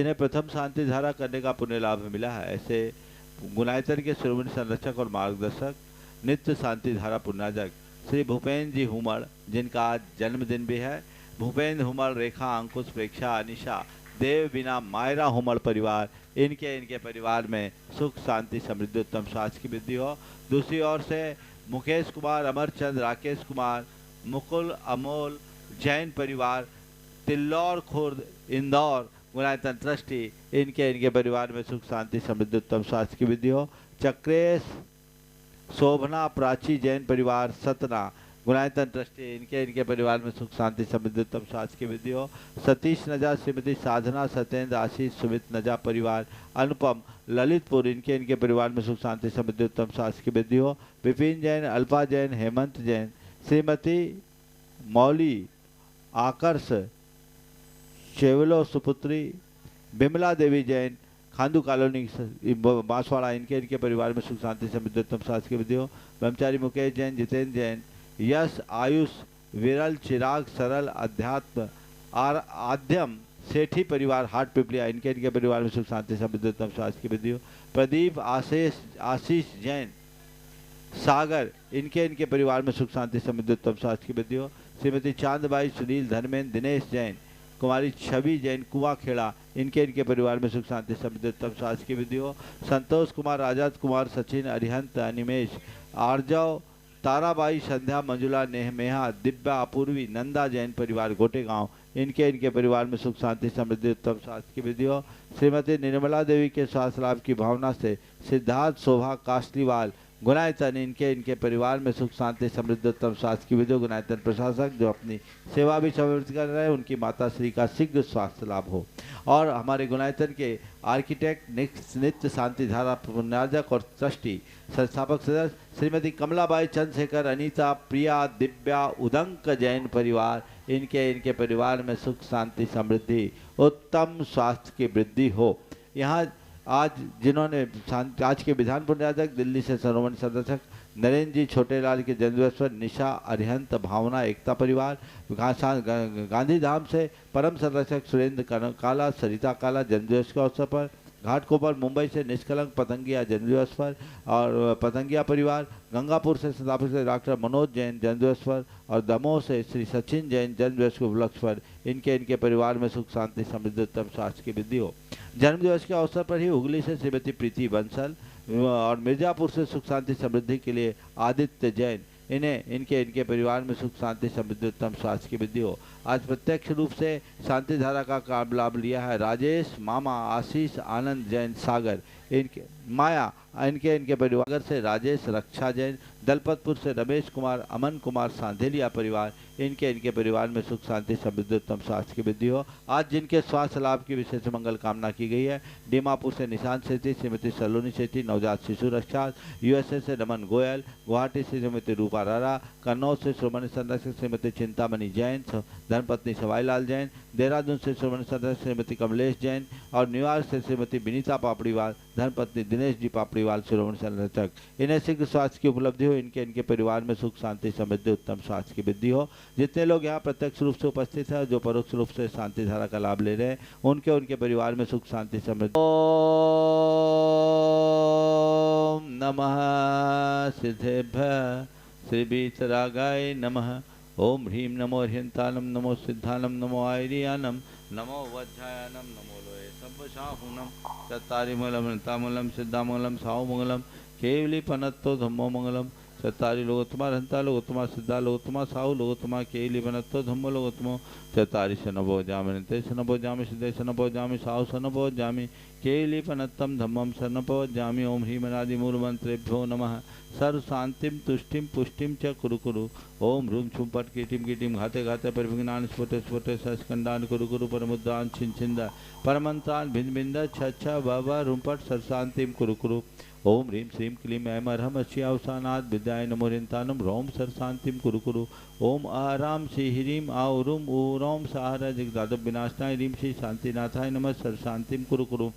जिन्हें प्रथम शांति धारा करने का पुण्य लाभ मिला है, ऐसे गुणायतन के शिरोमणि संरक्षक और मार्गदर्शक नित्य शांति धारा पुण्याजक श्री भूपेन्द्र जी हुमड़, जिनका आज जन्मदिन भी है। भूपेन्द्र हुमड़, रेखा, अंकुश, प्रेक्षा, अनिशा, देव, बिना, मायरा हुमड़ परिवार, इनके परिवार में सुख शांति समृद्धि उत्तम स्वास्थ्य की वृद्धि हो। दूसरी ओर से मुकेश कुमार, अमरचंद, राकेश कुमार, मुकुल, अमोल जैन परिवार, तिल्लौर खुर्द, इंदौर गुणायतन ट्रस्टी, इनके परिवार में सुख शांति समृद्धि उत्तम स्वास्थ्य की वृद्धि हो। चक्रेश, शोभना, प्राची जैन परिवार, सतना गुणायतन ट्रस्टी, इनके परिवार में सुख शांति समृद्धि उत्तम स्वास्थ्य की वृद्धि हो। सतीश नजा, श्रीमती साधना, सत्येंद्र, आशीष, सुमित नजा परिवार, अनुपम, ललितपुर, इनके परिवार में सुख शांति समृद्धि उत्तम स्वास्थ्य की वृद्धि हो। विपिन जैन, अल्पा जैन, हेमंत जैन, श्रीमती मौली, आकर्ष, शेवलो सुपुत्री, बिमला देवी जैन, खांदू कॉलोनी बांसवाड़ा, इनके परिवार में सुख शांति समृद्धि उत्तम स्वास्थ्य की वृद्धि हो। ब्रह्मचारी मुकेश जैन, जितेंद्र जैन, यश, आयुष, विरल, चिराग, सरल, अध्यात्म, आद्यम सेठी परिवार, हाट पिपलिया, इनके परिवार में सुख शांति समृद्धि उत्तम स्वास्थ्य की वृद्धि हो। प्रदीप, आशीष जैन, सागर, इनके परिवार में सुख शांति समृद्धि उत्तम स्वास्थ्य की वृद्धि हो। श्रीमती चांदबाई, सुनील, धर्मेंद्र, दिनेश जैन, कुमारी छवि जैन, कुआखेड़ा, इनके परिवार में सुख शांति समृद्धि उत्तम स्वास्थ्य की वृद्धि हो। संतोष कुमार, आजाद कुमार, सचिन, अरिहंत, अनिमेश, आर्जव, ताराबाई, संध्या, मंजुला, नेहा, दिव्या, अपूर्वी, नंदा जैन परिवार, गोटेगांव, इनके परिवार में सुख शांति समृद्धि उत्तम स्वास्थ्य की वृद्धि हो। श्रीमती निर्मला देवी के स्वास्थ्य लाभ की भावना से सिद्धार्थ, शोभा, कास्लीवाल गुणायतन, इनके परिवार में सुख शांति समृद्धि उत्तम स्वास्थ्य की वृद्धि हो। गुणायतन प्रशासक जो अपनी सेवा भी समर्पित कर रहे हैं, उनकी माता श्री का शीघ्र स्वास्थ्य लाभ हो। और हमारे गुणायतन के आर्किटेक्ट, नित्य शांति धारा पुण्यार्जक और ट्रस्टी संस्थापक सदस्य श्रीमती कमलाबाई, चंद्रशेखर, अनीता, प्रिया, दिव्या, उदंक जैन परिवार, इनके परिवार में सुख शांति समृद्धि उत्तम स्वास्थ्य की वृद्धि हो। यहाँ आज जिन्होंने आज के विधान पुण्यार्जक दिल्ली से शिरोमणि संरक्षक नरेंद्र जी छोटेलाल के जन्मदिवस पर निशा, अरिहंत, भावना, एकता परिवार, गांधीधाम से परम संरक्षक सुरेंद्र काला, सरिता काला जन्मदिवस के अवसर पर, घाटकोपर मुंबई से निष्कलंक पतंगिया जन्मदिवस पर और पतंगिया परिवार, गंगापुर से संस्थापक डॉक्टर मनोज जैन जन्मदिवस पर और दमोह से श्री सचिन जैन जन्मदिवस के उपलक्ष्य पर, इनके परिवार में सुख शांति समृद्धि उत्तम स्वास्थ्य की वृद्धि हो। जन्मदिवस के अवसर पर ही हुगली से श्रीमती प्रीति बंसल और मिर्जापुर से सुख शांति समृद्धि के लिए आदित्य जैन, इनके परिवार में सुख शांति समृद्धि उत्तम स्वास्थ्य की वृद्धि हो। आज प्रत्यक्ष रूप से शांति धारा का लाभ लिया है राजेश, मामा, आशीष, आनंद जैन, सागर, इनके माया, इनके परिवार से राजेश, रक्षा जैन, दलपतपुर से रमेश कुमार, अमन कुमार, सांधेलिया परिवार, इनके परिवार में सुख शांति समृद्धि उत्तम स्वास्थ्य की वृद्धि हो। आज जिनके स्वास्थ्य लाभ की विशेष मंगल कामना की गई है, दीमापुर से निशांत सेठी, श्रीमती सलोनी सेठी, नवजात शिशु रक्षा, यूएसए से रमन गोयल, गुवाहाटी से श्रीमती रूपा रारा, कन्नौज से श्रोमणी संरक्षक श्रीमती चिंतामणि जैन, धर्मपत्नी सवाईलाल जैन, देहरादून से श्रोमणी संरक्षक श्रीमती कमलेश जैन और न्यूयॉर्क से श्रीमती विनीता पापड़ीवाल, धर्मपत्नी दिनेश जी पापड़ीवाल श्रोमणी संरक्षक, इन्हें शीघ्र स्वास्थ्य की उपलब्धि हो। इनके परिवार में सुख शांति समृद्धि उत्तम स्वास्थ्य की वृद्धि हो। जितने लोग यहाँ प्रत्यक्ष रूप से उपस्थित हैं, जो परोक्ष रूप से शांति धारा का लाभ ले रहे हैं, उनके परिवार में सुख शांति समृद्धि। ओम नमः सिद्धेभ्यः श्री वीतरागाय नमः। ओम ह्रीं नमो ह्यंतानम, नमो सिद्धानम, नमो आयरियानम, नमो वज्रायानम, नमो लोये सब्बशाहुनम, चत्तारिमूलम नतामूलम सिद्धामूलम साहुमंगलम, केवली पनत्तो धम्मो मंगलम, चत्तारि लोकोत्तमा हंता लोकोत्तमा सिद्धा लोकोत्तमा साहु लोकोत्तमा केवली पनत्तो धम्मो लोकोत्तमो, चत्तारि शनभो जामि निते शनभो जामि सिद्धे शनभो जामि साहु शनभो जामि केवली पनत्तम धम्मम शनभो जामि। ओम ह्रीं अनादि मूल मंत्रेभ्यो नमः। सर्व शांतिम तुष्टिम पुष्टिम च कुरु कुरु। ओम ह्रूम छुम पट कीटिम कीटिम घाते घाते परिविघ्नान स्फुटे स्फुटे सस्कंडान कुरु कुरु परमुद्रान छिन छिंद परमंत्रान भिन्न भिन्न छ बाबा रूमपट सर्व शांतिम कुरु कुरु। ओम ह्रीं श्रीं क्लीं ऐं अर्हम अवसानात् विद्याय नमो ह्रीं रोम सर शांतिम कुरु कुरु। ओम आराम श्री ह्रीं आउरूम ऊरोम सहारा जगदादव विनाशनाय ह्रीं श्री शांतिनाथाय नमः सर शांतिम कुरु कुरु।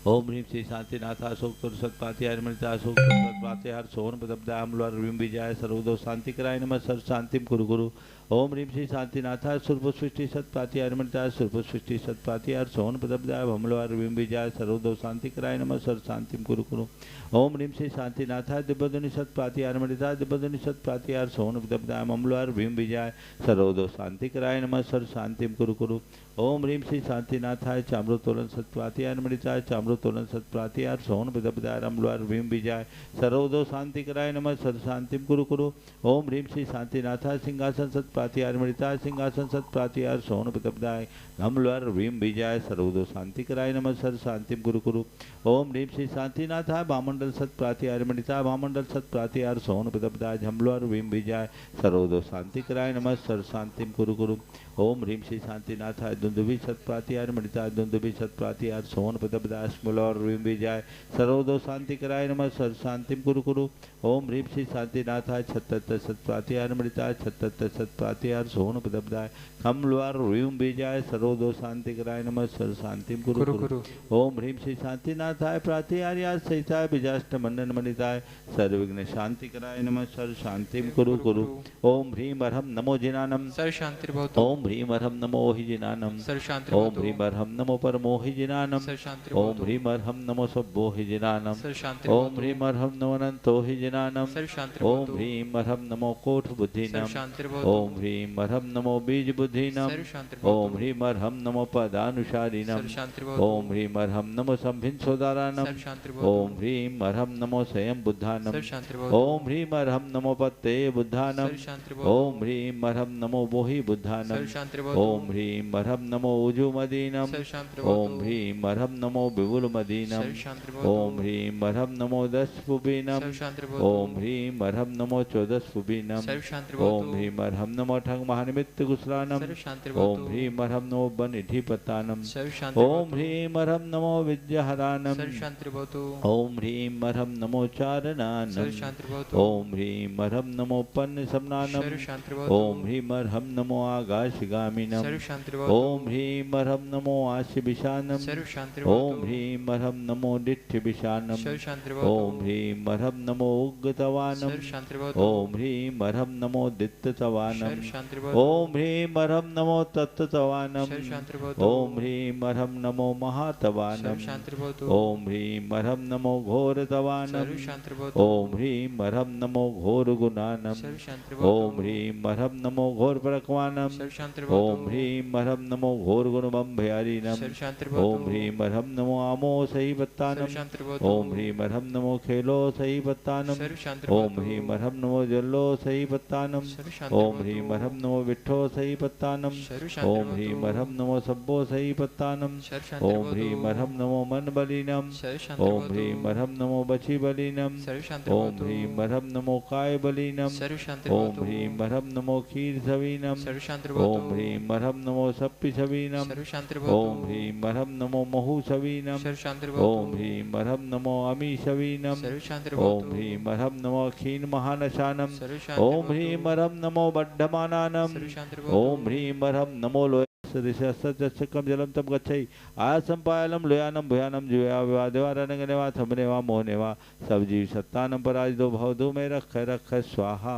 ओम ह्रीं श्री शांतिनाथ अशोक तुरसत्पाति हरमृता अशोक तुरसत्पाति हर सोहन प्रदब्धाय अम्लवर विजाय सर्वदो शांति कराय नमः सर शांतिम कुरु कुरु। ओम ह्रीं श्री शांतिनाथाय सुरपुष्टि सत्पाति अर्मणिताय सुरपुष्टि सत्पाति हर सोहन पदब्दाय भमलवार विंबिजाय सर्वदो शांति कराय नमः सर शांतिम कुरु कुरु। ओम ह्रीं श्री शांतिनाथाय दिव्यध्वनि सत्पाति अर्मणिताय दिव्यध्वनि सत्पाति हर सोहन पदब्दाय भमलवार विंबिजाय सर्वदो शांति कराय नमः सर शांतिम कुरु कुरु। ओम ह्रीं श्री शांतिनाथाय चाम्रोत्तोलन सत्पाति अर्मणिताय चाम्रोत्तोलन सत्पाति हर सोहन पदब्दाय भमलवार विंबिजाय सर्वदो शांति कराय नमः सर शांतिम कुरु कुरु। ओम ह्रीं श्री शांतिनाथाय सिंहासन सत्पाति अर्मणिताय सिंहासन सत्पाति हर सोहन पदब्दाय भमलवार विंबिजाय सर्वदो शांति कराय नमः सर शांतिम कुरु कुरु। ओम ह्रीं श्री शांतिनाथाय भामंडल सत्प्राति अर्मणिताय भामंडल सत्प्राति हर सोहन पदब्दाय झमलवार विंबिजाय सर्वदो शांति कराय नमः सर शांतिम कुरु कुरु। ओम ह्रीं श्री शांतिनाथाय दुंदुभि सत्प्राति अर्मणिताय दुंदुभि सत्प्राति हर सोहन पदब्दाय स्मलवार विंबिजाय सर्वदो शांति कराय नमः सर शांतिम कुरु कुरु। ओम ह्रीं श्री शांतिनाथाय छत्तर सत्प्राति अर्मणिताय छत्तर सत्प्राति हर सोहन पदब्दाय खमलवार विंबिजाय सर्वदो शांति कराय नमः सर शांतिम कुरु कुरु। ओम ह्रीं श्री शांतिनाथाय प्रातिहार्याय सहिताय विजाष्ट मंडन मणिताय सर्वविघ्न शांति कराय नमः सर शांतिम कुरु कुरु। ओम ह्रीं अर्हं नमो जिनानम सर शांतिर्भवतु। ओम ह्रीं अर्हं नमो हि जिनानम सर शांतिर्भवतु। ओम ह्रीं अर्हं नमो परमो हि जिनानम सर शांतिर्भवतु। ओम ह्रीं अर्हं नमो सब्बो हि जिनानम सर शांतिर्भवतु। ओम ह्रीं अर्हं नमो अनंतो हि जिनानम सर शांतिर्भवतु। ओम ह्रीं अर्हं नमो कोट बुद्धिनम सर शांतिर्भवतु। ओम ह्रीं अर्हं नमो बीज बुद्धिनम सर शांतिर्भवतु। ओम ह्रीं अर्हं नमो पदानुसारिणम सर शांतिर्भवतु। ओम ह्रीं अर्हं नमो संभिन सोदारानम सर शांतिर्भवतु। ओम ह्रीं अर्हं नमो स्वयं बुद्धानम सर शांतिर्भवतु। ओम ह्रीं अर्हं नमो पत्ते बुद्धानम सर शांतिर्भवतु। ओम ह्रीं अर्हं नमो बोहि बुद्धानम सर शांतिर्भवतु। ओम ह्रीं अर्हं नमो उजुमदीनम सर शांतिर्भवतु। ओम ह्रीं अर्हं नमो विपुलमदीनम सर शांतिर्भवतु। ओम ह्रीं अर्हं नमो दशपुबीनम सर शांतिर्भवतु। ओम ह्रीं अर्हं नमो चौदशपुबीनम सर शांतिर्भवतु। ओम ह्रीं अर्हं नमो ठंग महानिमित्त कुशलानम सर शांतिर्भवतु। ओम ह्रीं अर्हं नमो बनिधिपतानम सर शांतिर्भवतु। ओम ह्रीं अर्हं नमो विद्याहरानम सर शांतिर्भवतु। ओम ह्रीं अर्हं नमो सर चारणानम शांतिर्भवतु। ओम ह्रीं अर्हं नमो पन्न समनानम सर शांतिर्भवतु। ओम ह्रीं अर्हं नमो आकाशगामिनम सर शांतिर्भवतु। ओम ह्रीं अर्हं नमो आशिविशानम सर शांतिर्भवतु। ओम ह्रीं अर्हं नमो डिठ्ठिविशानम सर शांतिर्भवतु। ओम ह्रीं अर्हं नमो उग्गतवानम सर शांतिर्भवतु। ओम ह्रीं अर्हं नमो दित्ततवानम सर शांतिर्भवतु। ओम ह्रीं अर्हं नमो तत्ततवानम सर शांतिर्भवतु। ओम ह्रीं अर्हं नमो सर महातवानम शांतिर्भवतु। ओम ह्रीं अर्हं नमो घोरतवानम सर शांतिर्भवतु। ओम ह्रीं अर्हं नमो घोरगुणानम सर शांतिर्भवतु। ओम ह्रीं अर्हं नमो घोरपरक्वानम सर शांतिर्भवतु। ओम ह्रीं अर्हं नमो घोरगुणबम्भयारीनम सर शांतिर्भवतु। ओम ह्रीं अर्हं नमो आमो सही सर पत्तानम शांतिर्भवतु। ओम ह्रीं अर्हं नमो खेलो सही पत्तानम सर ओम शांतिर्भवतु। ह्रीं अर्हं नमो जल्लो सही पत्तानम सर ओम शांतिर्भवतु। ह्रीं अर्हं नमो विट्ठो सही पत्तानम सर ओम शांतिर्भवतु। ह्रीं अर्हं नमो सब्बो सही पत्तानम सर ओम शांतिर्भवतु। ह्रीं अर्हं नमो मन बलिनम सर ओम शांतिर्भवतु। ह्रीं अर्हं नमो बची बलिनम सर ओम शांतिर्भवतु। ह्रीं अर्हं नमो काय बलिनम सर ओम शांतिर्भवतु। ह्रीं अर्हं नमो खीर सवीनम सर शांतिर्भवतु। ओम ह्रीं अर्हं नमो सप्पि सवीनम सर शांतिर्भवतु। ओम ह्रीं अर्हं नमो महु सवीनम सर शांतिर्भवतु। ओम ह्रीं अर्हं नमो अमी सवीनम सर ओम शांतिर्भवतु। ह्रीं अर्हं नमो क्षीण महानशानम सर ओम शांतिर्भवतु। ह्रीं अर्हं नमो बड्ढमानानम सर शांतिर्भवतु। ओम ह्रीं अर्हं नमो लोयसकम जलम तम गच्छै आसम पायलम लोयानम भुयानम जुया विवा देवारनगनेवा थमनेवा मोहनेवा सब जीव सत्तानम पराज दो भव दो में रख स्वाहा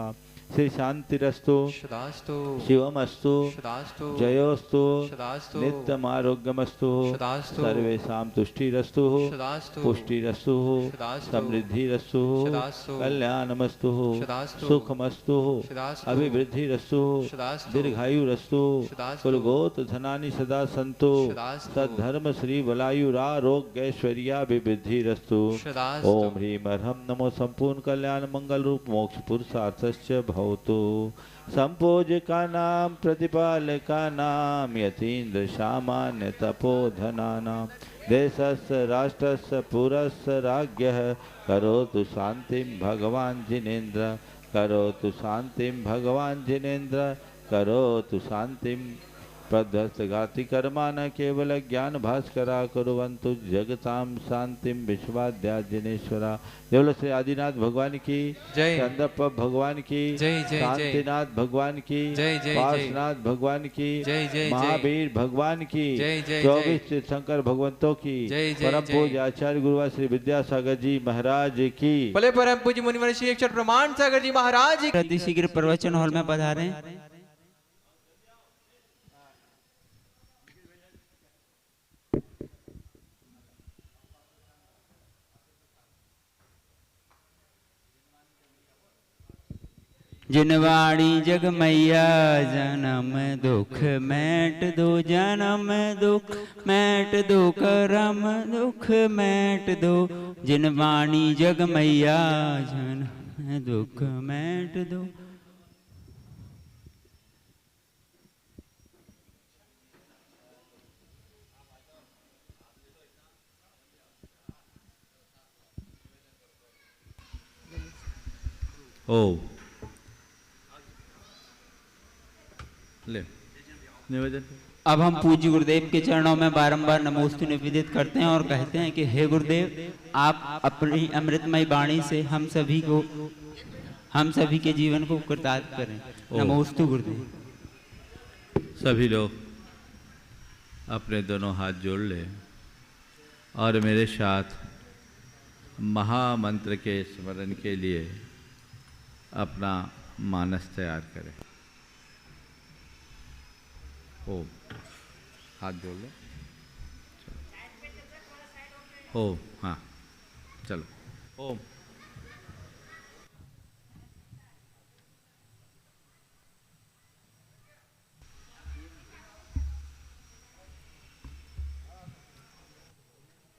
श्री शांतिरस्तु सदास्तु। शिवमस्तु सदास्तु। जयोस्तु सदास्तु। नित्यम आरोग्यमस्तु सदास्तु। सर्वेषां तुष्टिरस्तु सदास्तु। पुष्टिरस्तु सदास्तु। समृद्धिरस्तु सदास्तु। कल्याणमस्तु सदास्तु। सुखमस्तु सदास्तु। अभिवृद्धिरस्तु सदास्तु। दीर्घायुरस्तु सदास्तु। कुलगोत धनानि सदा सन्तु सदास्तु। सद्धर्म श्री बलायुरारोग्यैश्वर्याभिवृद्धिरस्तु सदास्तु। ओम ह्रीं अर्हं नमो संपूर्ण कल्याण मंगल रूप मोक्ष पुरुषार्थस्य भवतु संपूज्यका नाम प्रतिपालका नाम यतीन्द्र सामान्य तपोधनानां देशस्य राष्ट्रस्य पुरस्य राज्ञः करोतु शांतिं भगवान् जिनेन्द्र करोतु शांतिं भगवान् जिनेन्द्र करोतु शांतिं प्रध्वस्तघाति कर्मा न केवल ज्ञान भास्करा कुर्वन्तु जगतां शांतिं विश्वाद्या जिनेश्वरा। देवल श्री आदिनाथ भगवान की जय। चंद्रप भगवान की जय जय शांतिनाथ भगवान की जय जय पार्श्वनाथ भगवान की जय जय महावीर भगवान की जय जय 24 तीर्थंकर भगवंतों की जय जय परम पूज्य आचार्य गुरुवार श्री विद्यासागर जी महाराज की बोले परम पूज्य मुनिवर श्री अक्षर प्रमाण सागर जी महाराज अति शीघ्र प्रवचन हॉल में पधारें। जिनवाणी जग मैया जन्म दुख मैट दो, जन्म दुख मैट दो, करम दुख मैट दो। जिनवाणी जग मैया जन्म दुख मैट दो। ओ ले निवेदन। अब हम पूज्य गुरुदेव के चरणों में बारंबार नमोस्तु निवेदित करते हैं और कहते हैं कि हे गुरुदेव, आप अपनी अमृतमय वाणी से हम सभी के जीवन को कृतार्थ करें। नमोस्तु गुरुदेव। सभी लोग अपने दोनों हाथ जोड़ लें और मेरे साथ महामंत्र के स्मरण के लिए अपना मानस तैयार करें। ओम, हाथ जोड़ लो। ओम, हाँ चलो। ओम।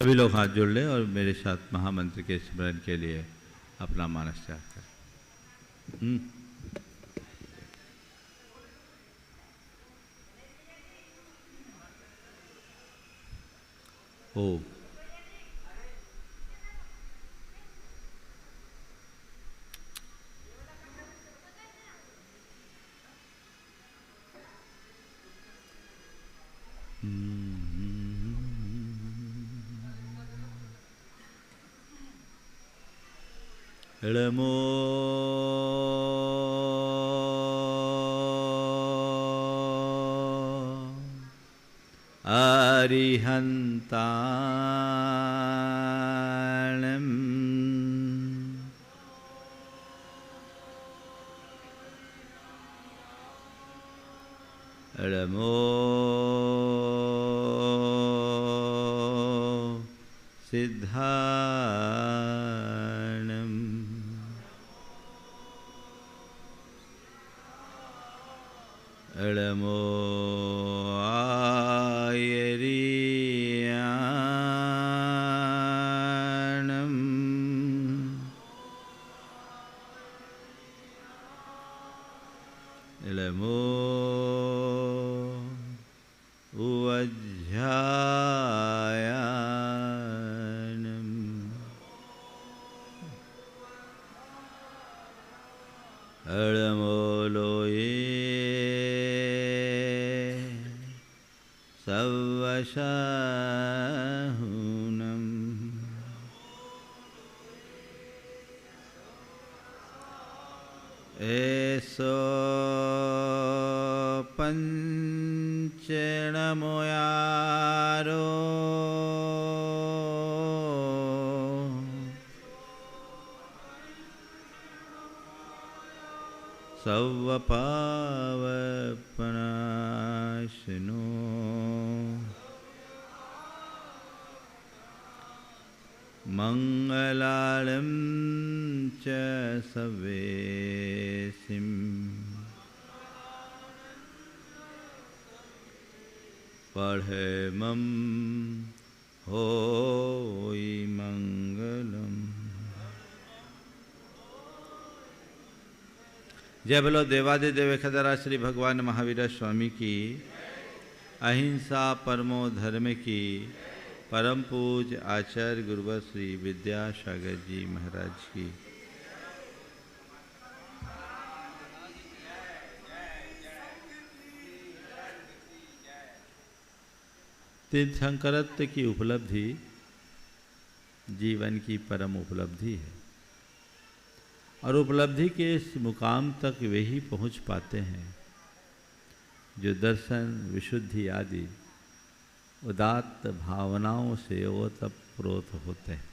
सभी लोग हाथ जोड़ लें और मेरे साथ महामंत्र के स्मरण के लिए अपना मानस तैयार करें। ओ Elemo Arihantanam Elemo Siddhanam Elemo Ayariyanam Elemo Uvajjayanam Elemo Savvashahunam Eso Panchanamoyaro Savvapavanashino Mangalam cha savesim Padhemam hoi mangalam। जय बोलो देवादिदेव खदरा श्री भगवान महावीर स्वामी की, अहिंसा परमो धर्म की, परम पूज आचार्य गुरुवर श्री विद्यासागर जी महाराज की। तीर्थंकरत्व की उपलब्धि जीवन की परम उपलब्धि है और उपलब्धि के इस मुकाम तक वे ही पहुँच पाते हैं जो दर्शन विशुद्धि आदि उदात्त भावनाओं से ओतप्रोत होते हैं।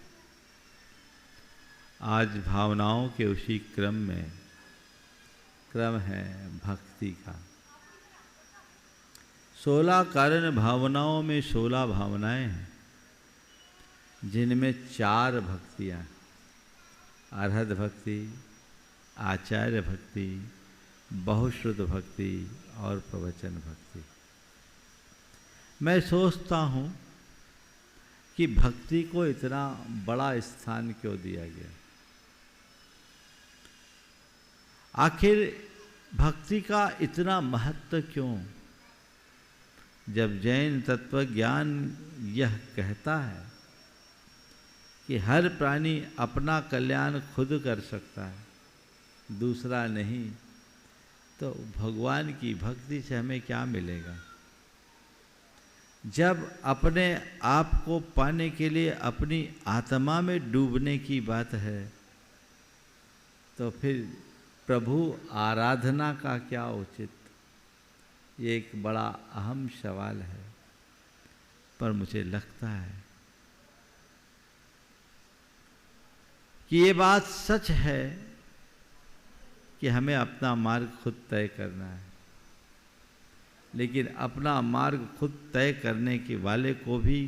आज भावनाओं के उसी क्रम है भक्ति का। 16 कारण भावनाओं में 16 भावनाएं हैं जिनमें 4 भक्तियां, अर्हत भक्ति, आचार्य भक्ति, बहुश्रुत भक्ति और प्रवचन भक्ति। मैं सोचता हूँ कि भक्ति को इतना बड़ा स्थान क्यों दिया गया। आखिर भक्ति का इतना महत्व क्यों, जब जैन तत्व ज्ञान यह कहता है कि हर प्राणी अपना कल्याण खुद कर सकता है, दूसरा नहीं, तो भगवान की भक्ति से हमें क्या मिलेगा। जब अपने आप को पाने के लिए अपनी आत्मा में डूबने की बात है, तो फिर प्रभु आराधना का क्या उचित। ये एक बड़ा अहम सवाल है, पर मुझे लगता है कि ये बात सच है कि हमें अपना मार्ग खुद तय करना है, लेकिन अपना मार्ग खुद तय करने के वाले को भी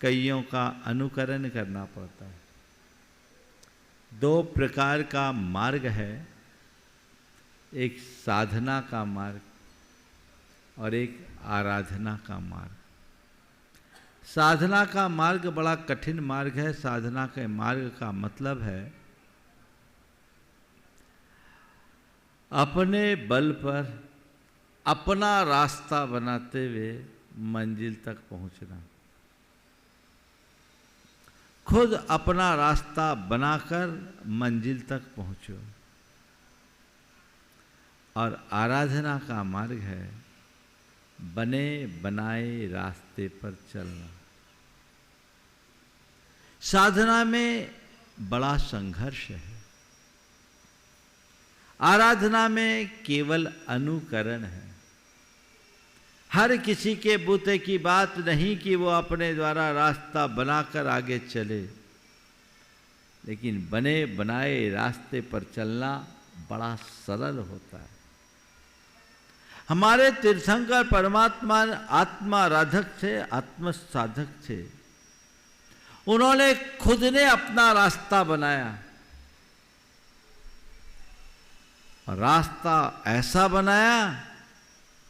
कईयों का अनुकरण करना पड़ता है। दो प्रकार का मार्ग है, एक साधना का मार्ग और एक आराधना का मार्ग। साधना का मार्ग बड़ा कठिन मार्ग है। साधना के मार्ग का मतलब है अपने बल पर अपना रास्ता बनाते हुए मंजिल तक पहुंचना, खुद अपना रास्ता बनाकर मंजिल तक पहुंचो। और आराधना का मार्ग है बने बनाए रास्ते पर चलना। साधना में बड़ा संघर्ष है, आराधना में केवल अनुकरण है। हर किसी के बूते की बात नहीं कि वो अपने द्वारा रास्ता बनाकर आगे चले, लेकिन बने बनाए रास्ते पर चलना बड़ा सरल होता है। हमारे तीर्थंकर परमात्मा आत्माराधक थे, आत्म साधक थे। उन्होंने खुद ने अपना रास्ता बनाया, और रास्ता ऐसा बनाया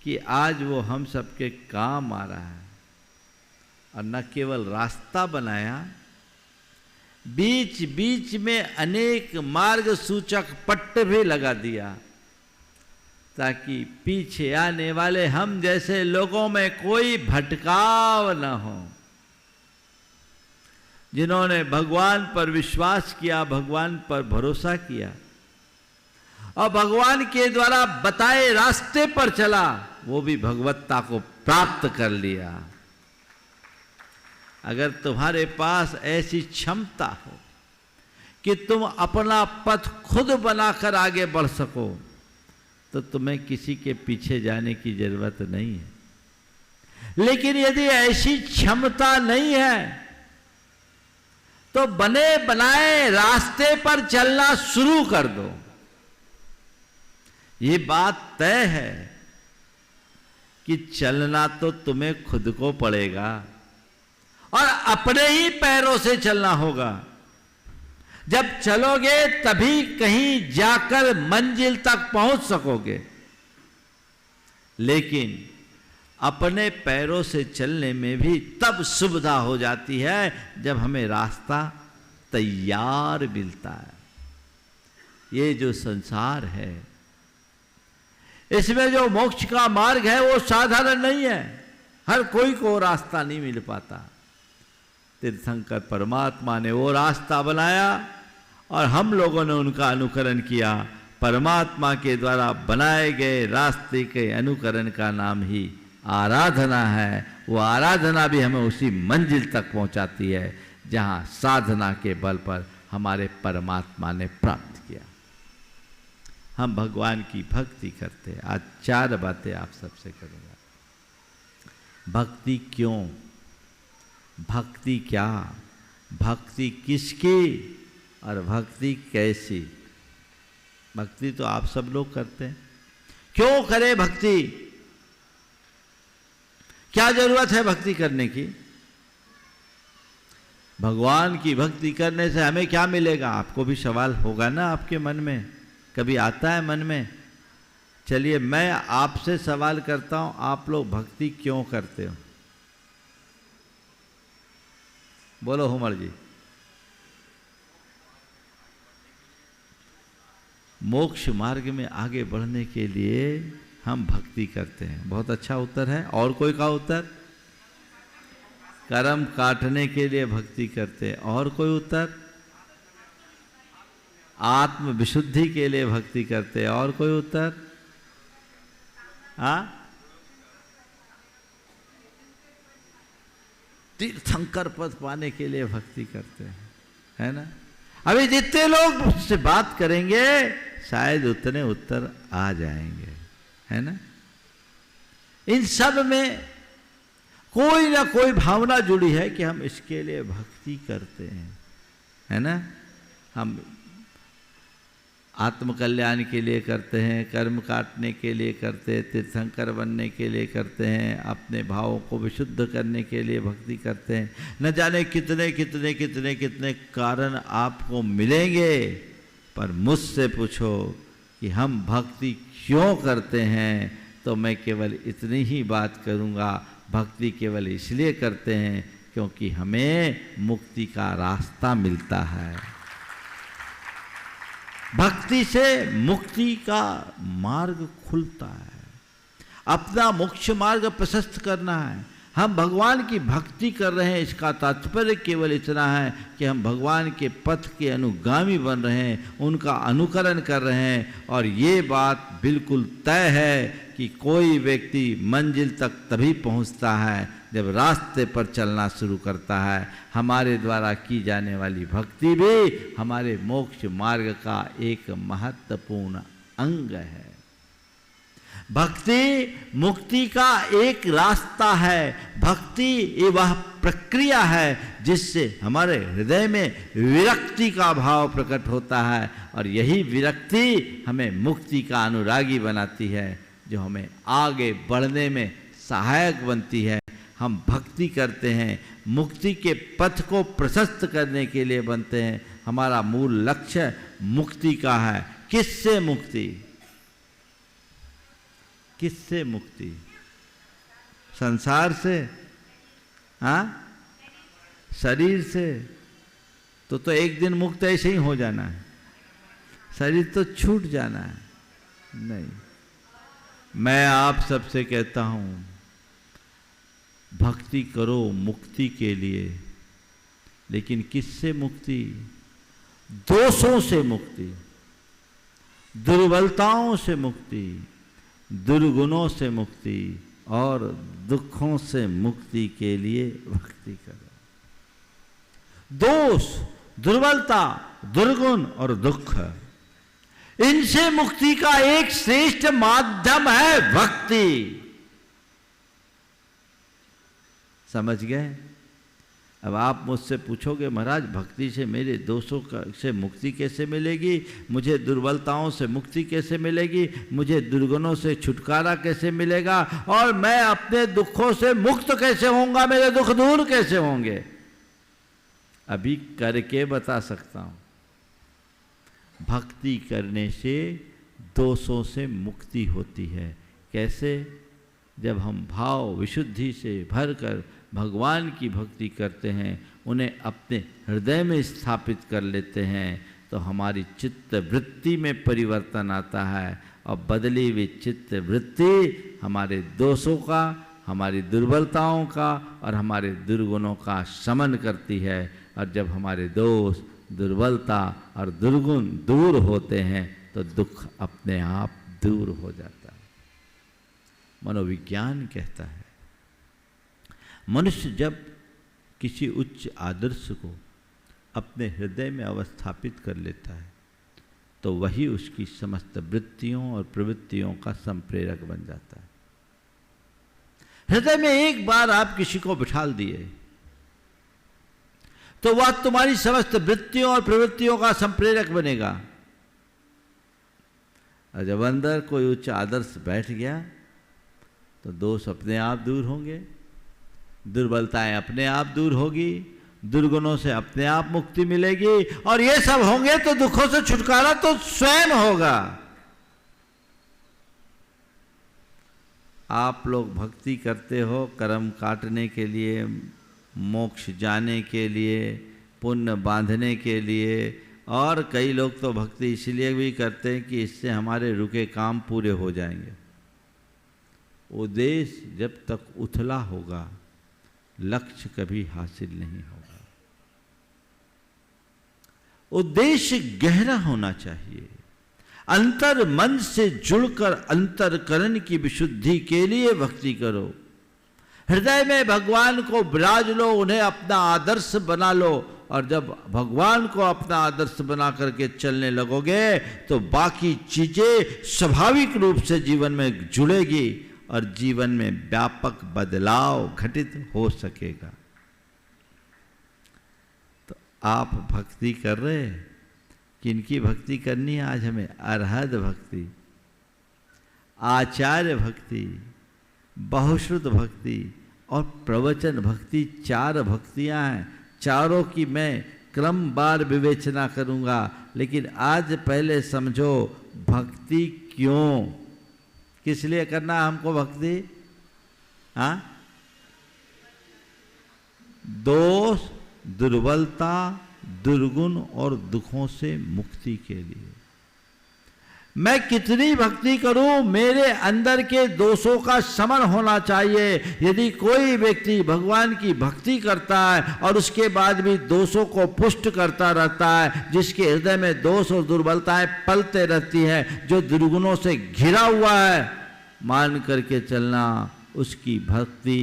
कि आज वो हम सबके काम आ रहा है। और न केवल रास्ता बनाया, बीच बीच में अनेक मार्ग सूचक पट्ट भी लगा दिया, ताकि पीछे आने वाले हम जैसे लोगों में कोई भटकाव न हो। जिन्होंने भगवान पर विश्वास किया, भगवान पर भरोसा किया और भगवान के द्वारा बताए रास्ते पर चला, वो भी भगवत्ता को प्राप्त कर लिया। अगर तुम्हारे पास ऐसी क्षमता हो कि तुम अपना पथ खुद बनाकर आगे बढ़ सको, तो तुम्हें किसी के पीछे जाने की जरूरत नहीं है। लेकिन यदि ऐसी क्षमता नहीं है, तो बने बनाए रास्ते पर चलना शुरू कर दो। ये बात तय है कि चलना तो तुम्हें खुद को पड़ेगा और अपने ही पैरों से चलना होगा। जब चलोगे तभी कहीं जाकर मंजिल तक पहुंच सकोगे। लेकिन अपने पैरों से चलने में भी तब सुविधा हो जाती है जब हमें रास्ता तैयार मिलता है। ये जो संसार है, इसमें जो मोक्ष का मार्ग है वो साधारण नहीं है। हर कोई को रास्ता नहीं मिल पाता। तीर्थंकर परमात्मा ने वो रास्ता बनाया और हम लोगों ने उनका अनुकरण किया। परमात्मा के द्वारा बनाए गए रास्ते के अनुकरण का नाम ही आराधना है। वो आराधना भी हमें उसी मंजिल तक पहुंचाती है जहां साधना के बल पर हमारे परमात्मा ने प्राप्त किया। हम भगवान की भक्ति करते हैं। आज 4 बातें आप सबसे करूंगा। भक्ति क्यों, भक्ति क्या, भक्ति किसकी और भक्ति कैसी। भक्ति तो आप सब लोग करते हैं। क्यों करें भक्ति, क्या जरूरत है भक्ति करने की। भगवान की भक्ति करने से हमें क्या मिलेगा? आपको भी सवाल होगा ना आपके मन में, कभी आता है मन में? चलिए मैं आपसे सवाल करता हूं, आप लोग भक्ति क्यों करते हो? बोलो हुमर जी। मोक्ष मार्ग में आगे बढ़ने के लिए हम भक्ति करते हैं। बहुत अच्छा उत्तर है। और कोई का उत्तर? कर्म काटने के लिए भक्ति करते हैं। और कोई उत्तर? आत्म विशुद्धि के लिए भक्ति करते हैं। और कोई उत्तर? तीर्थंकर पद पाने के लिए भक्ति करते हैं, है ना? अभी जितने लोग मुझसे बात करेंगे शायद उतने उत्तर आ जाएंगे, है ना? इन सब में कोई ना कोई भावना जुड़ी है कि हम इसके लिए भक्ति करते हैं, है ना? हम आत्मकल्याण के लिए करते हैं, कर्म काटने के लिए करते हैं, तीर्थंकर बनने के लिए करते हैं, अपने भावों को विशुद्ध करने के लिए भक्ति करते हैं। न जाने कितने कितने कितने कितने कारण आपको मिलेंगे, पर मुझसे पूछो कि हम भक्ति क्यों करते हैं, तो मैं केवल इतनी ही बात करूँगा, भक्ति केवल इसलिए करते हैं क्योंकि हमें मुक्ति का रास्ता मिलता है। भक्ति से मुक्ति का मार्ग खुलता है। अपना मोक्ष मार्ग प्रशस्त करना है। हम भगवान की भक्ति कर रहे हैं, इसका तात्पर्य केवल इतना है कि हम भगवान के पथ के अनुगामी बन रहे हैं, उनका अनुकरण कर रहे हैं। और ये बात बिल्कुल तय है कि कोई व्यक्ति मंजिल तक तभी पहुंचता है जब रास्ते पर चलना शुरू करता है। हमारे द्वारा की जाने वाली भक्ति भी हमारे मोक्ष मार्ग का एक महत्वपूर्ण अंग है। भक्ति मुक्ति का एक रास्ता है। भक्ति ये वह प्रक्रिया है जिससे हमारे हृदय में विरक्ति का भाव प्रकट होता है, और यही विरक्ति हमें मुक्ति का अनुरागी बनाती है, जो हमें आगे बढ़ने में सहायक बनती है। हम भक्ति करते हैं, मुक्ति के पथ को प्रशस्त करने के लिए बनते हैं। हमारा मूल लक्ष्य मुक्ति का है। किससे मुक्ति? किससे मुक्ति? संसार से? शरीर से? तो एक दिन मुक्त ऐसे ही हो जाना है, शरीर तो छूट जाना है। नहीं, मैं आप सबसे कहता हूं, भक्ति करो मुक्ति के लिए, लेकिन किससे मुक्ति? दोषों से मुक्ति, दुर्बलताओं से मुक्ति, दुर्गुणों से मुक्ति और दुखों से मुक्ति के लिए भक्ति करो। दोष, दुर्बलता, दुर्गुण और दुख, इनसे मुक्ति का एक श्रेष्ठ माध्यम है भक्ति। समझ गए? अब आप मुझसे पूछोगे, महाराज भक्ति से मेरे दोषों से मुक्ति कैसे मिलेगी, मुझे दुर्बलताओं से मुक्ति कैसे मिलेगी, मुझे दुर्गुणों से छुटकारा कैसे मिलेगा, और मैं अपने दुखों से मुक्त कैसे होऊंगा, मेरे दुख दूर कैसे होंगे? अभी करके बता सकता हूं। भक्ति करने से दोषों से मुक्ति होती है। कैसे? जब हम भाव विशुद्धि से भरकर भगवान की भक्ति करते हैं, उन्हें अपने हृदय में स्थापित कर लेते हैं, तो हमारी चित्त वृत्ति में परिवर्तन आता है, और बदली हुई चित्त वृत्ति हमारे दोषों का, हमारी दुर्बलताओं का और हमारे दुर्गुणों का शमन करती है। और जब हमारे दोष, दुर्बलता और दुर्गुण दूर होते हैं तो दुख अपने आप दूर हो जाता है। मनोविज्ञान कहता है, मनुष्य जब किसी उच्च आदर्श को अपने हृदय में अवस्थापित कर लेता है, तो वही उसकी समस्त वृत्तियों और प्रवृत्तियों का संप्रेरक बन जाता है। हृदय में एक बार आप किसी को बिठाल दिए तो वह तुम्हारी समस्त वृत्तियों और प्रवृत्तियों का संप्रेरक बनेगा। और जब अंदर कोई उच्च आदर्श बैठ गया तो दोष अपने आप दूर होंगे, दुर्बलताएं अपने आप दूर होगी, दुर्गुणों से अपने आप मुक्ति मिलेगी, और ये सब होंगे तो दुखों से छुटकारा तो स्वयं होगा। आप लोग भक्ति करते हो कर्म काटने के लिए, मोक्ष जाने के लिए, पुण्य बांधने के लिए, और कई लोग तो भक्ति इसलिए भी करते हैं कि इससे हमारे रुके काम पूरे हो जाएंगे। उद्देश्य जब तक उथला होगा लक्ष्य कभी हासिल नहीं होगा। उद्देश्य गहरा होना चाहिए। अंतर मन से जुड़कर अंतरकरण की विशुद्धि के लिए भक्ति करो। हृदय में भगवान को विराज लो, उन्हें अपना आदर्श बना लो, और जब भगवान को अपना आदर्श बना करके चलने लगोगे तो बाकी चीजें स्वाभाविक रूप से जीवन में जुड़ेगी और जीवन में व्यापक बदलाव घटित हो सकेगा। तो आप भक्ति कर रहे हैं, किनकी भक्ति करनी है आज हमें? अरहद भक्ति, आचार्य भक्ति, बहुश्रुत भक्ति और प्रवचन भक्ति, 4 भक्तियां हैं। चारों की मैं क्रमवार विवेचना करूंगा, लेकिन आज पहले समझो भक्ति क्यों, किस लिए करना है हमको भक्ति? हाँ, दोष, दुर्बलता, दुर्गुण और दुखों से मुक्ति के लिए। मैं कितनी भक्ति करूं, मेरे अंदर के दोषों का शमन होना चाहिए। यदि कोई व्यक्ति भगवान की भक्ति करता है और उसके बाद भी दोषों को पुष्ट करता रहता है, जिसके हृदय में दोष और दुर्बलताएं पलते रहती हैं, जो दुर्गुणों से घिरा हुआ है, मान करके चलना उसकी भक्ति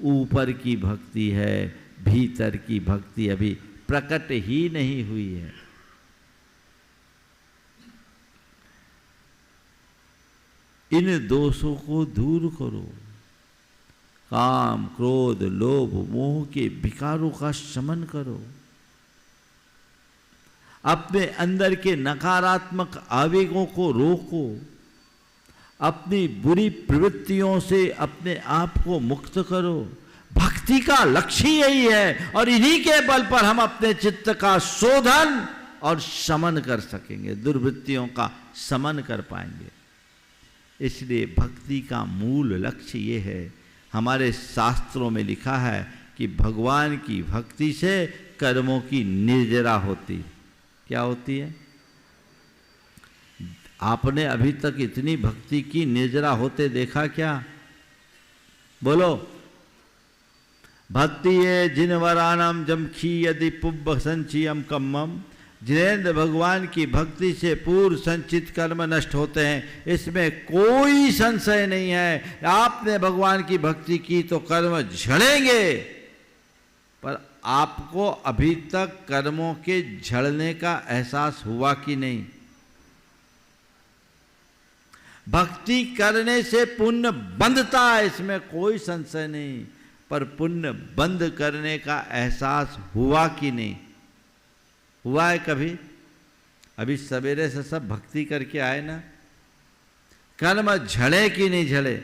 ऊपर की भक्ति है, भीतर की भक्ति अभी प्रकट ही नहीं हुई है। इन दोषों को दूर करो। काम, क्रोध, लोभ, मोह के विकारों का शमन करो। अपने अंदर के नकारात्मक आवेगों को रोको। अपनी बुरी प्रवृत्तियों से अपने आप को मुक्त करो। भक्ति का लक्ष्य यही है, और इन्हीं के बल पर हम अपने चित्त का शोधन और शमन कर सकेंगे, दुर्वृत्तियों का शमन कर पाएंगे। इसलिए भक्ति का मूल लक्ष्य ये है। हमारे शास्त्रों में लिखा है कि भगवान की भक्ति से कर्मों की निर्जरा होती। क्या होती है? आपने अभी तक इतनी भक्ति की निर्जरा होते देखा क्या? बोलो। भक्ति ये जिनवरानम जमखी यदि पुब्ब संचियम कम्मम। जिनेन्द्र भगवान की भक्ति से पूर्व संचित कर्म नष्ट होते हैं, इसमें कोई संशय नहीं है। आपने भगवान की भक्ति की तो कर्म झड़ेंगे, पर आपको अभी तक कर्मों के झड़ने का एहसास हुआ कि नहीं? भक्ति करने से पुण्य बंधता है, इसमें कोई संशय नहीं, पर पुण्य बंद करने का एहसास हुआ कि नहीं? हुआ है कभी? अभी सवेरे से सब भक्ति करके आए ना, कर्म झड़े कि नहीं झड़े?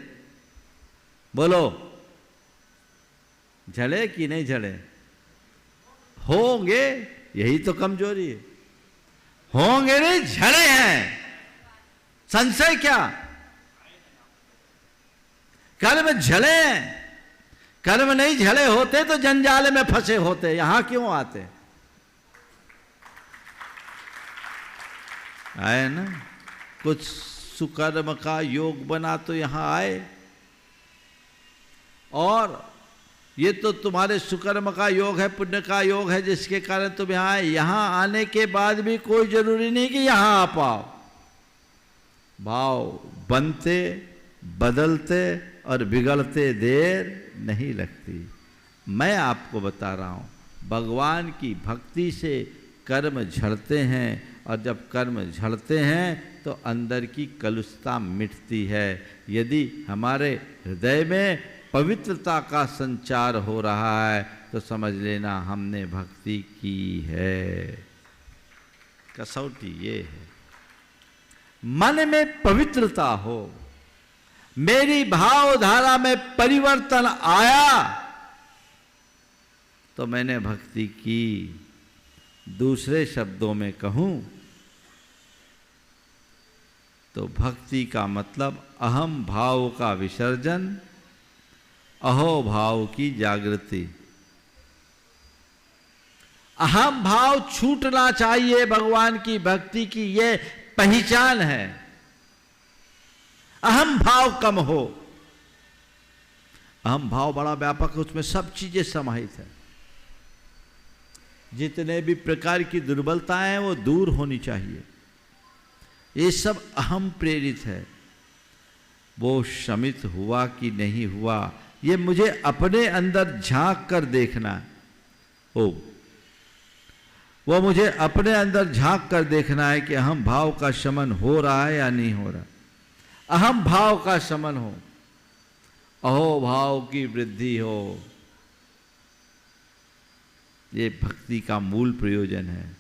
बोलो, झड़े कि नहीं झड़े? होंगे, यही तो कमजोरी है। होंगे नहीं, झड़े हैं, संशय क्या? कर्म झड़े हैं। कर्म नहीं झड़े होते तो जंजाल में फंसे होते, यहां क्यों आते? आए ना, कुछ सुकर्म का योग बना तो यहां आए, और ये तो तुम्हारे सुकर्म का योग है, पुण्य का योग है, जिसके कारण तुम यहां आए। यहां आने के बाद भी कोई जरूरी नहीं कि यहां आ पाओ। भाव बनते, बदलते और बिगड़ते देर नहीं लगती। मैं आपको बता रहा हूं, भगवान की भक्ति से कर्म झड़ते हैं, और जब कर्म झड़ते हैं तो अंदर की कलुषता मिटती है। यदि हमारे हृदय में पवित्रता का संचार हो रहा है तो समझ लेना हमने भक्ति की है। कसौटी ये है, मन में पवित्रता हो, मेरी भावधारा में परिवर्तन आया, तो मैंने भक्ति की। दूसरे शब्दों में कहूं तो भक्ति का मतलब अहम भाव का विसर्जन, अहो भाव की जागृति। अहम भाव छूटना चाहिए, भगवान की भक्ति की ये पहचान है। अहम भाव कम हो। अहम भाव बड़ा व्यापक है, उसमें सब चीजें समाहित है। जितने भी प्रकार की दुर्बलताएं हैं वो दूर होनी चाहिए। ये सब अहम प्रेरित है। वो शमित हुआ कि नहीं हुआ, ये मुझे अपने अंदर झांक कर देखना है। वो मुझे अपने अंदर झांक कर देखना है कि अहम भाव का शमन हो रहा है या नहीं हो रहा। अहम भाव का शमन हो, अहो भाव की वृद्धि हो, ये भक्ति का मूल प्रयोजन है।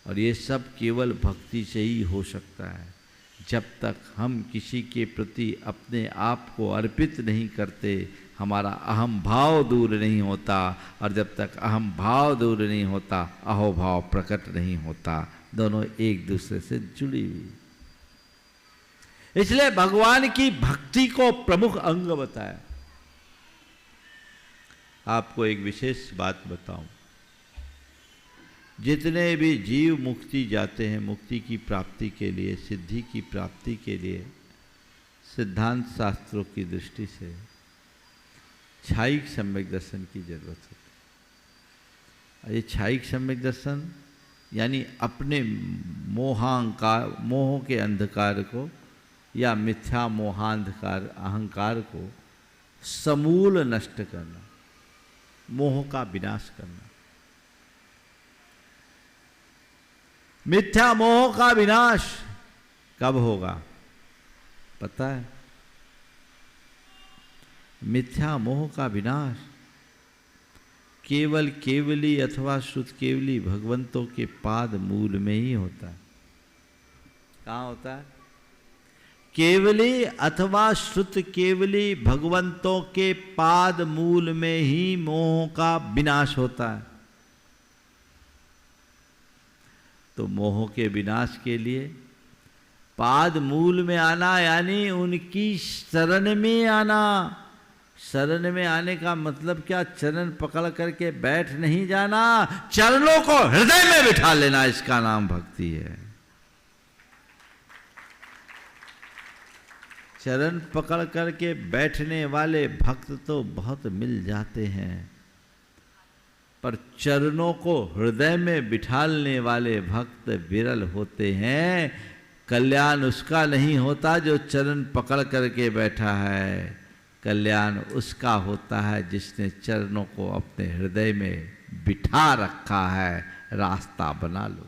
और ये सब केवल भक्ति से ही हो सकता है। जब तक हम किसी के प्रति अपने आप को अर्पित नहीं करते, हमारा अहम भाव दूर नहीं होता, और जब तक अहम भाव दूर नहीं होता, अहो भाव प्रकट नहीं होता। दोनों एक दूसरे से जुड़ी हुई। इसलिए भगवान की भक्ति को प्रमुख अंग बताया। आपको एक विशेष बात बताऊं, जितने भी जीव मुक्ति जाते हैं, मुक्ति की प्राप्ति के लिए, सिद्धि की प्राप्ति के लिए, सिद्धांत शास्त्रों की दृष्टि से छायिक सम्यक दर्शन की जरूरत होती है। ये छायिक सम्यक दर्शन यानी अपने मोह के अंधकार को या मिथ्या मोहांधकार अहंकार को समूल नष्ट करना, मोह का विनाश करना। मिथ्या मोह का विनाश कब होगा पता है? मिथ्या मोह का विनाश केवल केवली अथवा शुद्ध केवली भगवंतों के पाद मूल में ही होता है। कहाँ होता है? केवली अथवा शुद्ध केवली भगवंतों के पाद मूल में ही मोह का विनाश होता है। तो मोह के विनाश के लिए पाद मूल में आना यानी उनकी शरण में आना। शरण में आने का मतलब क्या? चरण पकड़ करके बैठ नहीं जाना, चरणों को हृदय में बिठा लेना, इसका नाम भक्ति है। चरण पकड़ करके बैठने वाले भक्त तो बहुत मिल जाते हैं, पर चरणों को हृदय में बिठालने वाले भक्त विरल होते हैं। कल्याण उसका नहीं होता जो चरण पकड़ करके बैठा है, कल्याण उसका होता है जिसने चरणों को अपने हृदय में बिठा रखा है। रास्ता बना लो।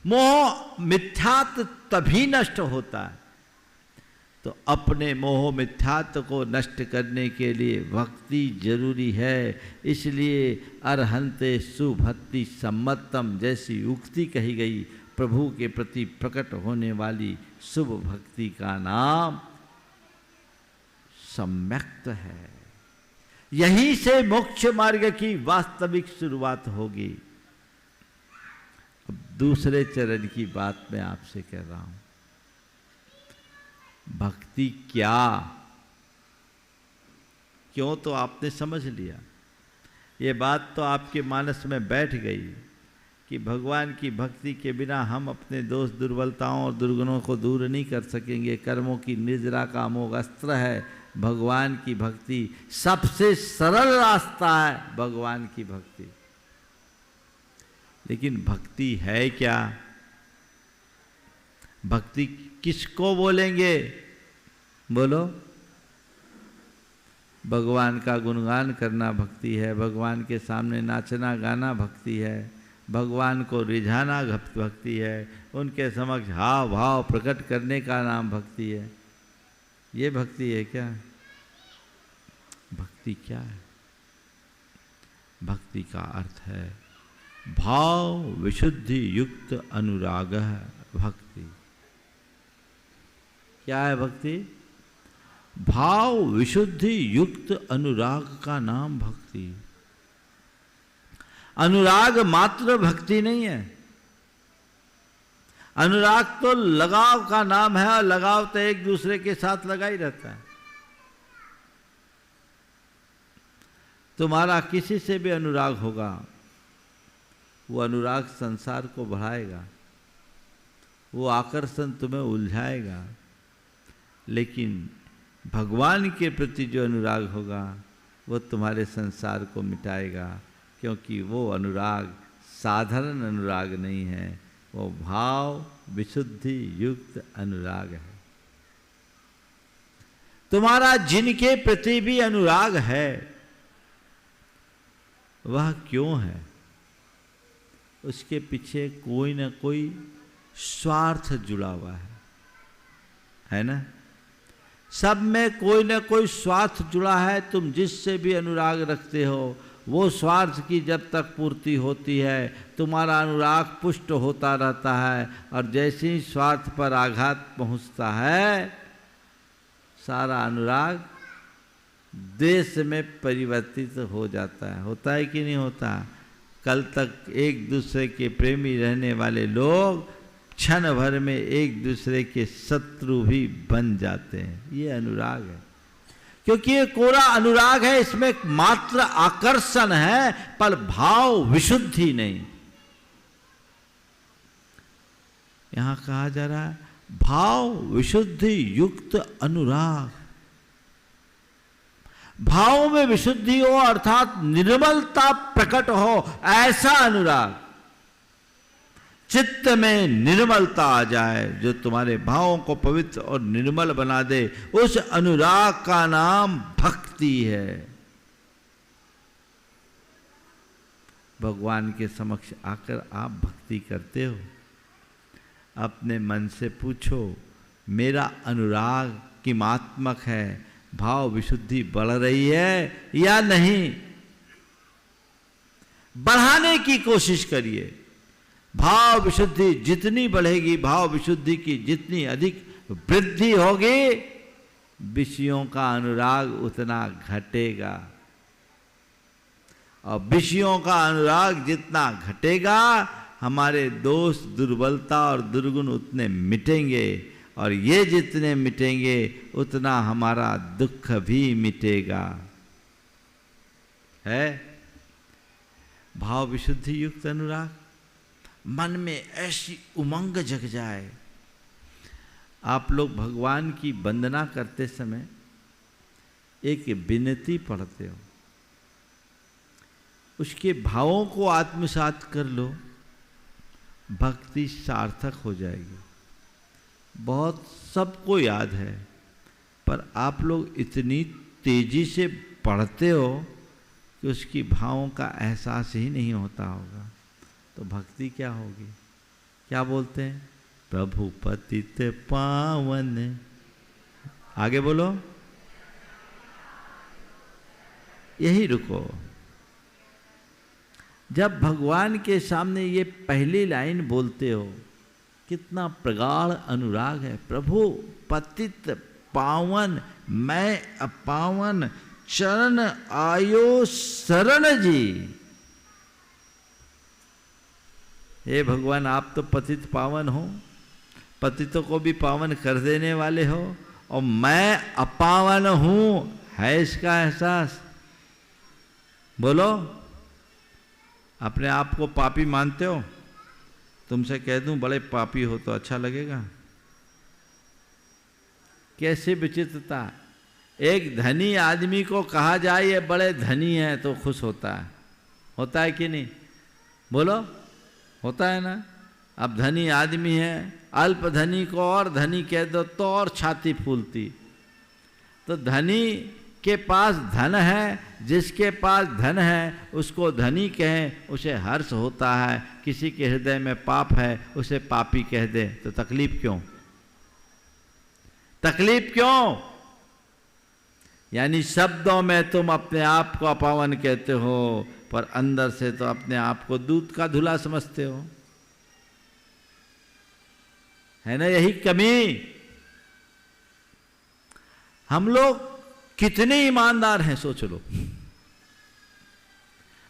मोह मिथ्यात्व तभी नष्ट होता है, तो अपने मोह मिथ्यात्व को नष्ट करने के लिए भक्ति जरूरी है। इसलिए अरहंते सुभक्ति सम्मतम जैसी उक्ति कही गई। प्रभु के प्रति प्रकट होने वाली शुभ भक्ति का नाम सम्यक्त है। यहीं से मोक्ष मार्ग की वास्तविक शुरुआत होगी। अब दूसरे चरण की बात मैं आपसे कह रहा हूं। भक्ति क्या? क्यों तो आपने समझ लिया, ये बात तो आपके मानस में बैठ गई कि भगवान की भक्ति के बिना हम अपने दोष दुर्बलताओं और दुर्गुणों को दूर नहीं कर सकेंगे। कर्मों की निर्जरा का अमोघ अस्त्र है भगवान की भक्ति। सबसे सरल रास्ता है भगवान की भक्ति। लेकिन भक्ति है क्या? भक्ति किसको बोलेंगे? बोलो। भगवान का गुणगान करना भक्ति है, भगवान के सामने नाचना गाना भक्ति है, भगवान को रिझाना भक्ति है, उनके समक्ष हाव भाव प्रकट करने का नाम भक्ति है। ये भक्ति है क्या? भक्ति क्या है? भक्ति का अर्थ है भाव विशुद्धि युक्त अनुराग भक्ति। क्या है भक्ति? भाव विशुद्धि युक्त अनुराग का नाम भक्ति। अनुराग मात्र भक्ति नहीं है। अनुराग तो लगाव का नाम है, और लगाव तो एक दूसरे के साथ लगा ही रहता है। तुम्हारा किसी से भी अनुराग होगा, वो अनुराग संसार को बढ़ाएगा, वो आकर्षण तुम्हें उलझाएगा। लेकिन भगवान के प्रति जो अनुराग होगा वो तुम्हारे संसार को मिटाएगा, क्योंकि वो अनुराग साधारण अनुराग नहीं है, वो भाव विशुद्धि युक्त अनुराग है। तुम्हारा जिनके प्रति भी अनुराग है वह क्यों है? उसके पीछे कोई ना कोई स्वार्थ जुड़ा हुआ है ना? सब में कोई ना कोई स्वार्थ जुड़ा है। तुम जिससे भी अनुराग रखते हो वो स्वार्थ की जब तक पूर्ति होती है तुम्हारा अनुराग पुष्ट होता रहता है, और जैसे ही स्वार्थ पर आघात पहुंचता है सारा अनुराग देश में परिवर्तित हो जाता है। होता है कि नहीं होता? कल तक एक दूसरे के प्रेमी रहने वाले लोग क्षण भर में एक दूसरे के शत्रु भी बन जाते हैं। ये अनुराग है, क्योंकि ये कोरा अनुराग है, इसमें मात्र आकर्षण है पर भाव विशुद्धि नहीं। यहां कहा जा रहा है भाव विशुद्धि युक्त अनुराग। भाव में विशुद्धि हो अर्थात निर्मलता प्रकट हो, ऐसा अनुराग। चित्त में निर्मलता आ जाए जो तुम्हारे भावों को पवित्र और निर्मल बना दे, उस अनुराग का नाम भक्ति है। भगवान के समक्ष आकर आप भक्ति करते हो, अपने मन से पूछो मेरा अनुराग किमात्मक है, भाव विशुद्धि बढ़ रही है या नहीं? बढ़ाने की कोशिश करिए। भाव विशुद्धि जितनी बढ़ेगी, भाव विशुद्धि की जितनी अधिक वृद्धि होगी, विषयों का अनुराग उतना घटेगा, और विषयों का अनुराग जितना घटेगा हमारे दोष दुर्बलता और दुर्गुण उतने मिटेंगे, और ये जितने मिटेंगे उतना हमारा दुख भी मिटेगा। है भाव विशुद्धि युक्त अनुराग। मन में ऐसी उमंग जग जाए। आप लोग भगवान की वंदना करते समय एक विनती पढ़ते हो, उसके भावों को आत्मसात कर लो, भक्ति सार्थक हो जाएगी। बहुत सबको याद है, पर आप लोग इतनी तेजी से पढ़ते हो कि उसकी भावों का एहसास ही नहीं होता होगा, तो भक्ति क्या होगी? क्या बोलते हैं? प्रभु पतित पावन, आगे बोलो, यही रुको। जब भगवान के सामने ये पहली लाइन बोलते हो, कितना प्रगाढ़ अनुराग है। प्रभु पतित पावन, मैं अपावन, चरण आयो शरण जी। हे भगवान, आप तो पतित पावन हो, पतितों को भी पावन कर देने वाले हो, और मैं अपावन हूं, है इसका एहसास? बोलो, अपने आप को पापी मानते हो? तुमसे कह दूं बड़े पापी हो तो अच्छा लगेगा? कैसे विचित्रता। एक धनी आदमी को कहा जाए ये बड़े धनी है तो खुश होता है कि नहीं? बोलो, होता है ना? अब धनी आदमी है, अल्प धनी को और धनी कह दो तो और छाती फूलती। तो धनी के पास धन है, जिसके पास धन है उसको धनी कहें, उसे हर्ष होता है। किसी के हृदय में पाप है उसे पापी कह दे तो तकलीफ क्यों? तकलीफ क्यों? यानी शब्दों में तुम अपने आप को अपावन कहते हो, पर अंदर से तो अपने आप को दूध का धुला समझते हो। है ना यही कमी? हम लोग कितने ईमानदार हैं सोच लो।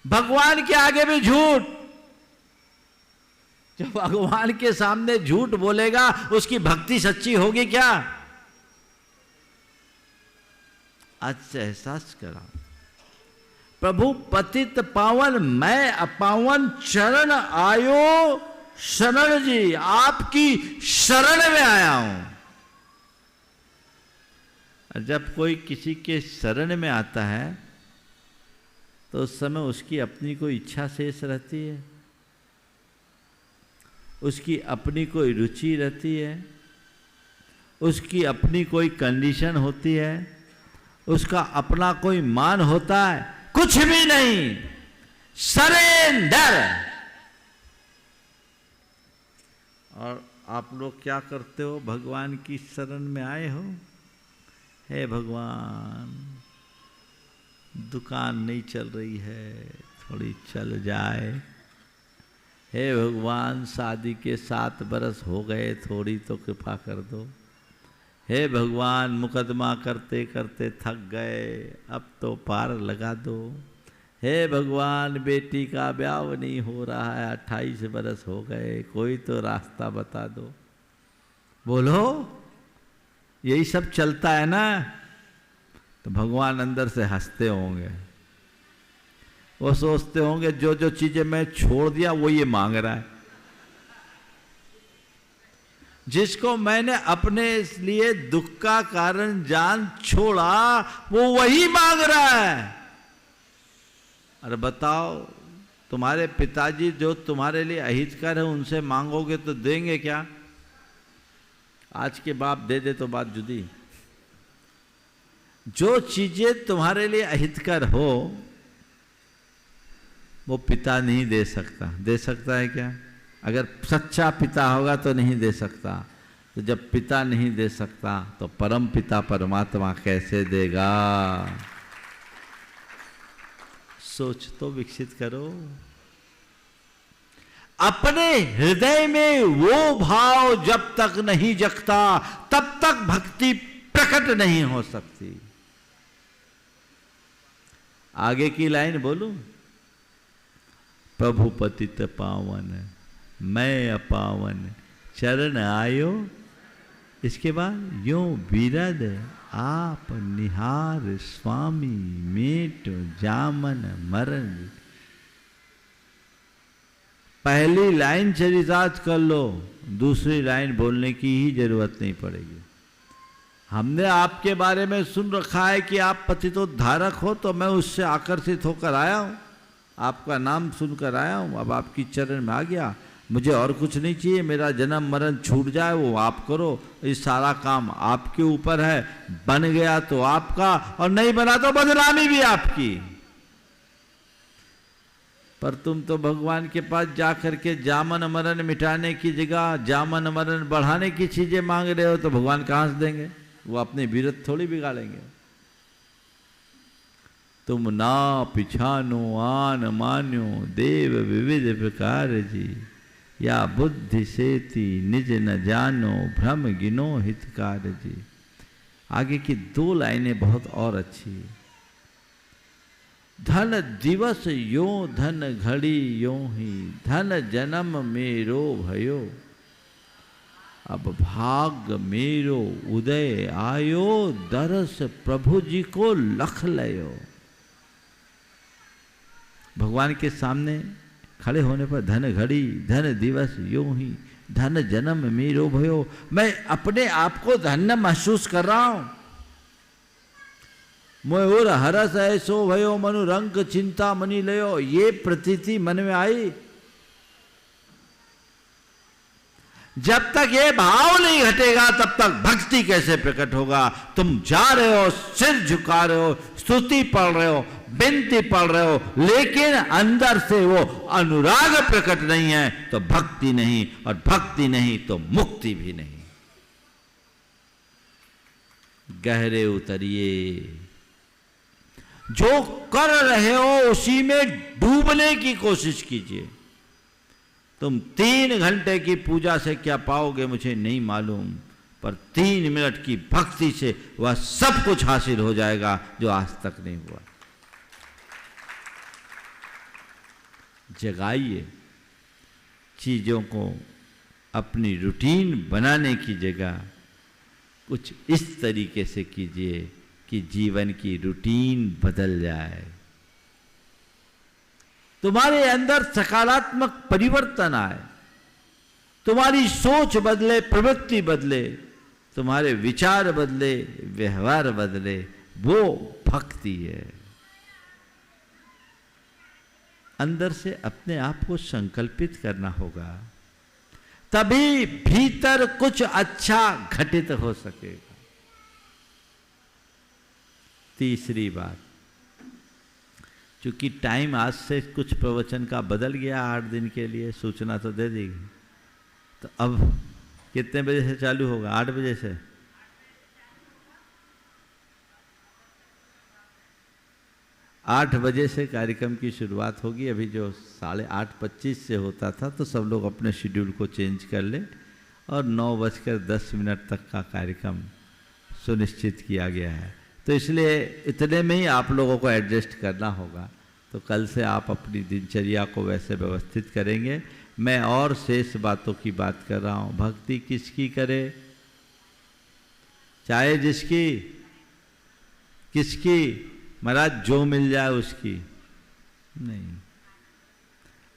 भगवान के आगे भी झूठ। जो भगवान के सामने झूठ बोलेगा उसकी भक्ति सच्ची होगी क्या? आज से एहसास करा, प्रभु पतित पावन मैं अपावन चरण आयो शरण जी, आपकी शरण में आया हूं। जब कोई किसी के शरण में आता है तो उस समय उसकी अपनी कोई इच्छा शेष रहती है, उसकी अपनी कोई रुचि रहती है, उसकी अपनी कोई कंडीशन होती है, उसका अपना कोई मान होता है? कुछ भी नहीं, सरेंडर। और आप लोग क्या करते हो? भगवान की शरण में आए हो, हे भगवान दुकान नहीं चल रही है, थोड़ी चल जाए। हे भगवान शादी के 7 बरस हो गए, थोड़ी तो कृपा कर दो। हे भगवान मुकदमा करते करते थक गए, अब तो पार लगा दो। हे भगवान बेटी का ब्याह नहीं हो रहा है, 28 बरस हो गए, कोई तो रास्ता बता दो। बोलो, यही सब चलता है ना? तो भगवान अंदर से हंसते होंगे, वो सोचते होंगे जो जो चीजें मैं छोड़ दिया वो ये मांग रहा है। जिसको मैंने अपने लिए दुख का कारण जान छोड़ा वो वही मांग रहा है। अरे बताओ, तुम्हारे पिताजी जो तुम्हारे लिए अहितकर है उनसे मांगोगे तो देंगे क्या? आज के बाप दे दे तो बात जुदी। जो चीजें तुम्हारे लिए अहितकर हो वो पिता नहीं दे सकता। दे सकता है क्या? अगर सच्चा पिता होगा तो नहीं दे सकता। तो जब पिता नहीं दे सकता तो परम पिता परमात्मा कैसे देगा? सोच तो विकसित करो। अपने हृदय में वो भाव जब तक नहीं जगता तब तक भक्ति प्रकट नहीं हो सकती। आगे की लाइन बोलूं? प्रभु पतित पावन मैं अपावन चरण आयो। इसके बाद यो विरद आप निहार स्वामी मेट जामन मरण। पहली लाइन चरितार्थ कर लो, दूसरी लाइन बोलने की ही जरूरत नहीं पड़ेगी। हमने आपके बारे में सुन रखा है कि आप पतितोद्धारक हो, तो मैं उससे आकर्षित होकर आया हूं, आपका नाम सुनकर आया हूं, अब आपकी चरण में आ गया। मुझे और कुछ नहीं चाहिए, मेरा जन्म मरण छूट जाए वो आप करो, ये सारा काम आपके ऊपर है। बन गया तो आपका, और नहीं बना तो बदनामी भी आपकी। पर तुम तो भगवान के पास जाकर के जामन मरण मिटाने की जगह जामन मरण बढ़ाने की चीजें मांग रहे हो, तो भगवान कहां से देंगे? वो अपने वीरत थोड़ी बिगाड़ेंगे। तुम ना पिछानो आन मान्यो देव विविध प्रकार जी, या बुद्धि सेती निज न जानो भ्रम गिनो हितकार जी। आगे की 2 लाइनें बहुत और अच्छी। धन दिवस यो धन घड़ी यो ही, धन जन्म मेरो भयो, अब भाग मेरो उदय आयो, दरस प्रभु जी को लख लयो। भगवान के सामने खड़े होने पर धन घड़ी धन दिवस यो ही, धन जन्म मेरो भयो। मैं अपने आप को धन्य महसूस कर रहा हूं। मोर हरस ऐसो भयो मनु रंग चिंता मनी लयो, ये प्रतीति मन में आई। जब तक ये भाव नहीं घटेगा तब तक भक्ति कैसे प्रकट होगा? तुम जा रहे हो, सिर झुका रहे हो, स्तुति पढ़ रहे हो, विनती पढ़ रहे हो, लेकिन अंदर से वो अनुराग प्रकट नहीं है तो भक्ति नहीं, और भक्ति नहीं तो मुक्ति भी नहीं। गहरे उतरिए, जो कर रहे हो उसी में डूबने की कोशिश कीजिए। तुम 3 घंटे की पूजा से क्या पाओगे मुझे नहीं मालूम, पर 3 मिनट की भक्ति से वह सब कुछ हासिल हो जाएगा जो आज तक नहीं हुआ। जगाइए। चीज़ों को अपनी रूटीन बनाने की जगह कुछ इस तरीके से कीजिए कि जीवन की रूटीन बदल जाए, तुम्हारे अंदर सकारात्मक परिवर्तन आए, तुम्हारी सोच बदले, प्रवृत्ति बदले, तुम्हारे विचार बदले, व्यवहार बदले। वो भक्ति है। अंदर से अपने आप को संकल्पित करना होगा, तभी भीतर कुछ अच्छा घटित हो सकेगा। तीसरी बात, क्योंकि टाइम आज से कुछ प्रवचन का बदल गया, 8 दिन के लिए सूचना तो दे देगी, तो अब कितने बजे से चालू होगा? 8 बजे से। आठ बजे से कार्यक्रम की शुरुआत होगी। अभी जो 8:30 से होता था, तो सब लोग अपने शेड्यूल को चेंज कर ले और 9:10 तक का कार्यक्रम सुनिश्चित किया गया है। तो इसलिए इतने में ही आप लोगों को एडजस्ट करना होगा। तो कल से आप अपनी दिनचर्या को वैसे व्यवस्थित करेंगे। मैं और शेष बातों की बात कर रहा हूँ। भक्ति किसकी करे? चाहे जिसकी, किसकी? महाराज जो मिल जाए उसकी नहीं।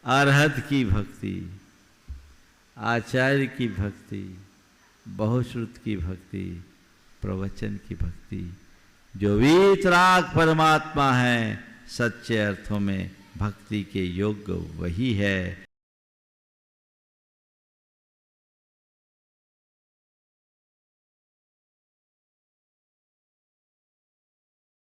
अरहत की भक्ति, आचार्य की भक्ति, बहुश्रुत की भक्ति, प्रवचन की भक्ति, जो वीतराग परमात्मा है, सच्चे अर्थों में भक्ति के योग्य वही है।